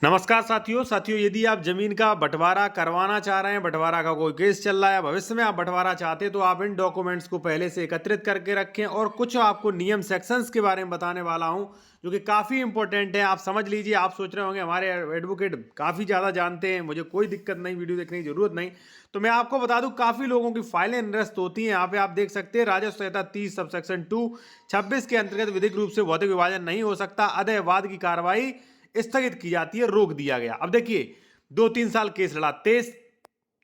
नमस्कार साथियों यदि आप जमीन का बंटवारा करवाना चाह रहे हैं, बंटवारा का कोई केस चल रहा है, भविष्य में आप बंटवारा चाहते हैं तो आप इन डॉक्यूमेंट्स को पहले से एकत्रित करके रखें। और कुछ आपको नियम सेक्शंस के बारे में बताने वाला हूं जो कि काफ़ी इंपॉर्टेंट है। आप समझ लीजिए। आप सोच रहे होंगे हमारे एडवोकेट काफ़ी ज़्यादा जानते हैं, मुझे कोई दिक्कत नहीं, वीडियो देखने की जरूरत नहीं। तो मैं आपको बता दूं, काफ़ी लोगों की फाइलें निरस्त होती हैं। यहाँ पे आप देख सकते हैं, राजस्व संहिता 30 सबसेक्शन 2 26 के अंतर्गत विधिक रूप से भौतिक विभाजन नहीं हो सकता, अतः की कार्रवाई स्थगित की जाती है, रोक दिया गया। अब देखिए, 2-3 साल केस लड़ा, 23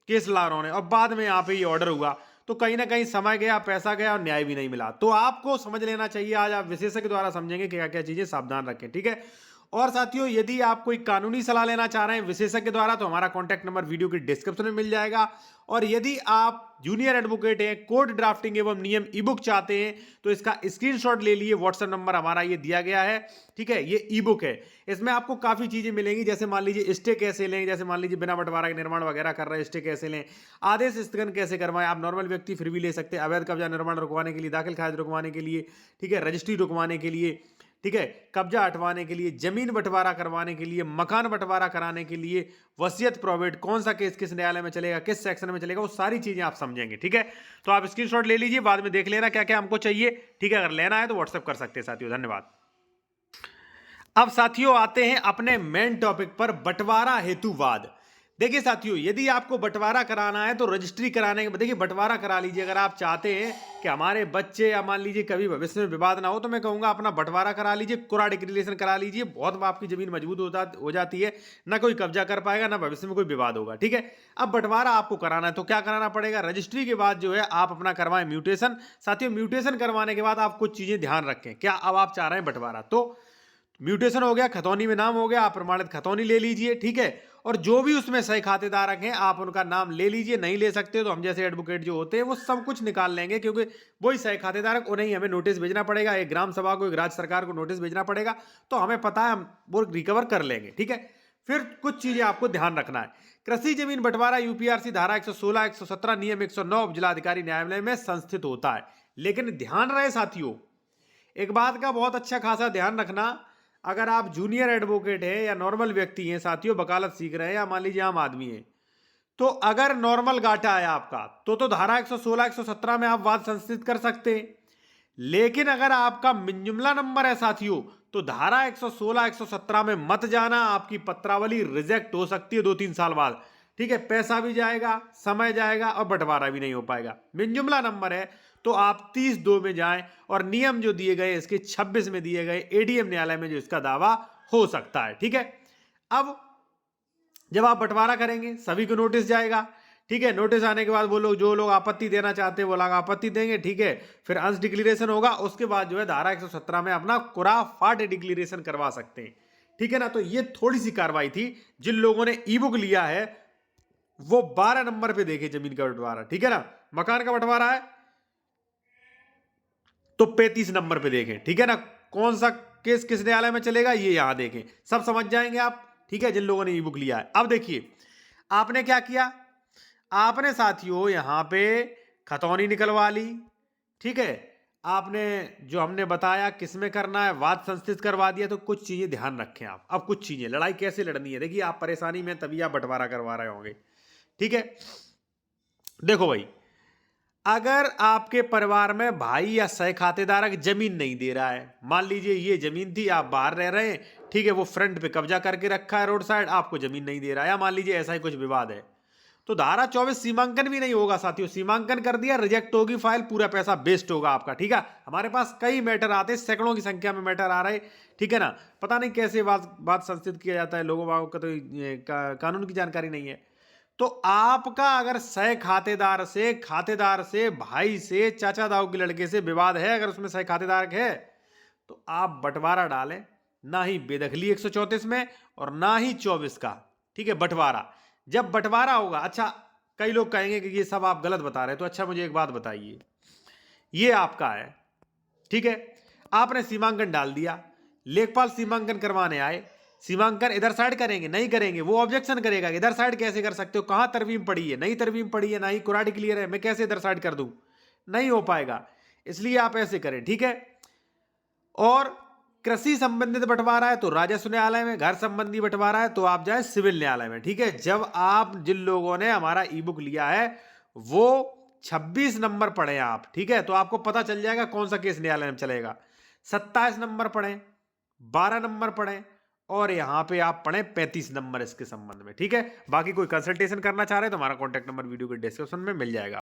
केस लड़ा उन्होंने, और बाद में यहाँ पे ये ऑर्डर हुआ, तो कहीं ना कहीं समय गया, पैसा गया और न्याय भी नहीं मिला। तो आपको समझ लेना चाहिए। आज आप विशेषज्ञ द्वारा समझेंगे क्या क्या चीजें, सावधान रखें, ठीक है। और साथियों, यदि आप कोई कानूनी सलाह लेना चाह रहे हैं विशेषज्ञ द्वारा, तो हमारा कॉन्टैक्ट नंबर वीडियो के डिस्क्रिप्शन में मिल जाएगा। और यदि आप जूनियर एडवोकेट हैं, कोर्ट ड्राफ्टिंग एवं नियम ई बुक चाहते हैं, तो इसका स्क्रीनशॉट ले लिए। व्हाट्सएप नंबर हमारा ये दिया गया है, ठीक है। ये ई बुक है, इसमें आपको काफी चीजें मिलेंगी। जैसे मान लीजिए स्टे कैसे लें, जैसे मान लीजिए बिना बंटवारा के निर्माण वगैरह कर रहे हैं, स्टे कैसे लें, आदेश स्थगन कैसे करवाएं। आप नॉर्मल व्यक्ति फिर भी ले सकते हैं, अवैध कब्जा निर्माण रुकवाने के लिए, दाखिल खारिज रुकवाने के लिए, ठीक है, रजिस्ट्री रुकवाने के लिए, ठीक है, कब्जा हटवाने के लिए, जमीन बंटवारा करवाने के लिए, मकान बंटवारा कराने के लिए, वसीयत प्रोवेट, कौन सा केस किस न्यायालय में चलेगा, किस सेक्शन में चलेगा, वो सारी चीजें आप समझेंगे, ठीक है। तो आप स्क्रीनशॉट ले लीजिए, बाद में देख लेना क्या क्या हमको चाहिए, ठीक है। अगर लेना है तो व्हाट्सएप कर सकते हैं साथियों। धन्यवाद। अब साथियों आते हैं अपने मेन टॉपिक पर, बंटवारा हेतुवाद। देखिए साथियों, यदि आपको बंटवारा कराना है तो रजिस्ट्री कराने के, देखिए बंटवारा करा लीजिए। अगर आप चाहते हैं कि हमारे बच्चे या मान लीजिए कभी भविष्य में विवाद ना हो, तो मैं कहूंगा अपना बंटवारा करा लीजिए, कुरा डिक्लेरेशन करा लीजिए। बहुत आपकी जमीन मजबूत हो जाती है, ना कोई कब्जा कर पाएगा, ना भविष्य में कोई विवाद होगा, ठीक है। अब बंटवारा आपको कराना है तो क्या कराना पड़ेगा, रजिस्ट्री के बाद जो है आप अपना करवाएं म्यूटेशन। साथियों, म्यूटेशन करवाने के बाद आप कुछ चीजें ध्यान रखें। क्या अब आप चाह रहे हैं बंटवारा, तो म्यूटेशन हो गया, खतौनी में नाम हो गया, आप प्रमाणित खतौनी ले लीजिए, ठीक है। और जो भी उसमें सही खातेदार हैं आप उनका नाम ले लीजिए। नहीं ले सकते तो हम जैसे एडवोकेट जो होते हैं वो सब कुछ निकाल लेंगे, क्योंकि वही सही खातेदार है। उन्हें हमें नोटिस भेजना पड़ेगा, एक ग्राम सभा को, एक राज्य सरकार को नोटिस भेजना पड़ेगा, तो हमें पता है, हम वो रिकवर कर लेंगे, ठीक है। फिर कुछ चीजें आपको ध्यान रखना है। कृषि जमीन बंटवारा यूपीआरसी धारा 116, 117, नियम 109 जिलाधिकारी न्यायालय में संस्थित होता है। लेकिन ध्यान रहे साथियों, एक बात का बहुत अच्छा खासा ध्यान रखना, अगर आप जूनियर एडवोकेट हैं या नॉर्मल व्यक्ति हैं साथियों, वकालत सीख रहे हैं, या मान लीजिए आम आदमी है, तो अगर नॉर्मल गाटा है आपका, तो धारा 116, 117 में आप वाद संस्थित कर सकते हैं। लेकिन अगर आपका मिंजुमला नंबर है साथियों, तो धारा 116, 117 में मत जाना। आपकी पत्रावली रिजेक्ट हो सकती है 2-3 साल बाद, ठीक है। पैसा भी जाएगा, समय जाएगा और बंटवारा भी नहीं हो पाएगा। मिंजुमला नंबर है तो आप 30-2 में जाएं, और नियम जो दिए गए इसके 26 में दिए गए, एडीएम न्यायालय में जो इसका दावा हो सकता है, ठीक है। अब जब आप बंटवारा करेंगे सभी को नोटिस जाएगा, ठीक है। नोटिस आने के बाद वो लोग, जो लोग आपत्ति देना चाहते हैं वो लोग आपत्ति देंगे, ठीक है। फिर अंश डिक्लेरेशन होगा, उसके बाद जो है धारा 117 में अपना कुरा फाट डिक्लेरेशन करवा सकते हैं, ठीक है ना। तो ये थोड़ी सी कार्रवाई थी। जिन लोगों ने ई बुक लिया है वो 12 नंबर पे देखे जमीन का बंटवारा, ठीक है ना। मकान का बंटवारा है तो 35 नंबर पे देखें, ठीक है ना। कौन सा केस किस न्यायालय में चलेगा ये यहां देखें, सब समझ जाएंगे आप, ठीक है, जिन लोगों ने ई बुक लिया है। अब देखिए आपने क्या किया, आपने साथियों यहां पे खतौनी निकलवा ली, ठीक है। आपने जो हमने बताया किसमें करना है, वाद संस्थित करवा दिया। तो कुछ चीजें ध्यान रखें आप। अब कुछ चीजें, लड़ाई कैसे लड़नी है, देखिए आप परेशानी में तभी आप बंटवारा करवा रहे होंगे, ठीक है। देखो भाई, अगर आपके परिवार में भाई या सह खातेदार जमीन नहीं दे रहा है, मान लीजिए ये जमीन थी, आप बाहर रह रहे हैं, ठीक है, वो फ्रंट पे कब्जा करके रखा है रोड साइड, आपको जमीन नहीं दे रहा है, या मान लीजिए ऐसा ही कुछ विवाद है, तो धारा 24 सीमांकन भी नहीं होगा साथियों। सीमांकन कर दिया, रिजेक्ट होगी फाइल, पूरा पैसा वेस्ट होगा आपका, ठीक है। हमारे पास कई मैटर आते हैं, सैकड़ों की संख्या में मैटर आ रहे, ठीक है ना। पता नहीं कैसे बात संस्थित किया जाता है, लोगों को तो कानून की जानकारी नहीं है। तो आपका अगर सह खातेदार से, भाई से, चाचा दाऊ के लड़के से विवाद है, अगर उसमें सह खातेदार है, तो आप बंटवारा डालें। ना ही बेदखली 134 में और ना ही 24 का, ठीक है, बंटवारा। जब बंटवारा होगा, अच्छा कई लोग कहेंगे कि ये सब आप गलत बता रहे हैं, तो अच्छा मुझे एक बात बताइए, ये आपका है, ठीक है, आपने सीमांकन डाल दिया, लेखपाल सीमांकन करवाने आए, सीमांकन इधर साइड करेंगे, नहीं करेंगे, वो ऑब्जेक्शन करेगा इधर साइड कैसे कर सकते हो, कहां तरवीम पड़ी है, नहीं तरवीम पड़ी है, ना ही कुराडी क्लियर है, मैं कैसे इधर साइड कर दूं, नहीं हो पाएगा। इसलिए आप ऐसे करें, ठीक है। और कृषि संबंधित बंटवारा है तो राजस्व न्यायालय में, घर संबंधी बंटवारा है तो आप जाए सिविल न्यायालय में। ठीक है, जब आप जिन लोगों ने हमारा ई बुक लिया है वो 26 नंबर पढ़े आप, ठीक है, तो आपको पता चल जाएगा कौन सा केस न्यायालय में चलेगा। 27 नंबर पढ़े, 12 नंबर पढ़े और यहाँ पे आप पढ़े 35 नंबर इसके संबंध में। ठीक है, बाकी कोई कंसल्टेशन करना चाह रहे हैं तो हमारा कॉन्टैक्ट नंबर वीडियो के डिस्क्रिप्शन में मिल जाएगा।